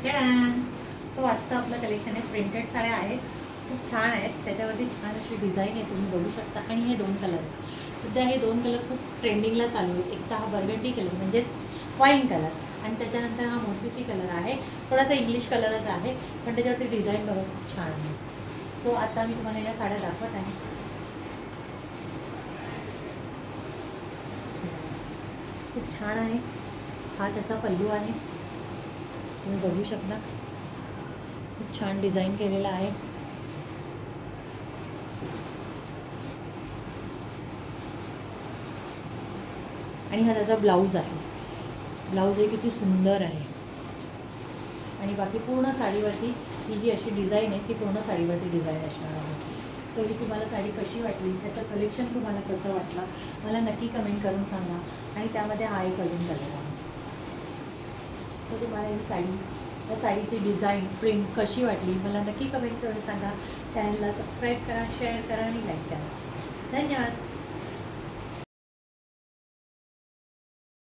So आजचं आपलं collection आहे, प्रिंटेड साड्या आहेत, खूप छान आहेत. त्याच्यावरती छान अशी डिझाईन आहे, तुम्ही बघू शकता. आणि हे 2 कलर आहेत. सध्या हे 2 कलर खूप ट्रेंडिंगला चालू आहेत. एक तर हा बर्गंडी कलर म्हणजेच वाईन कलर, आणि त्याच्यानंतर हा मोरपिसी कलर आहे. थोडासा इंग्लिश कलरच आहे, पण त्याच्यावरती डिझाईन बघा खूप छान आहे. सो आता मी तुम्हाला या साड्या दाखवत आहे. खूप छान आहे. हा त्याचा पल्लू आहे, तुम्ही बघू शकता. खूप छान डिझाईन केलेला आहे. आणि हा त्याचा ब्लाऊज आहे. ब्लाऊज हे किती सुंदर आहे. आणि बाकी पूर्ण साडीवरती ही जी अशी डिझाईन आहे ती पूर्ण साडीवरती डिझाईन असणार आहे. सो ही तुम्हाला साडी कशी वाटली, त्याचं कलेक्शन तुम्हाला कसं वाटलं मला नक्की कमेंट करून सांगा. आणि त्यामध्ये हा एक अजून कलर आहे. सो तुम्हाला ही साडी, त्या साडीची डिझाईन प्रिंट कशी वाटली मला नक्की कमेंट करून सांगा. चॅनलला सबस्क्राईब करा, शेअर करा आणि लाईक करा. धन्यवाद.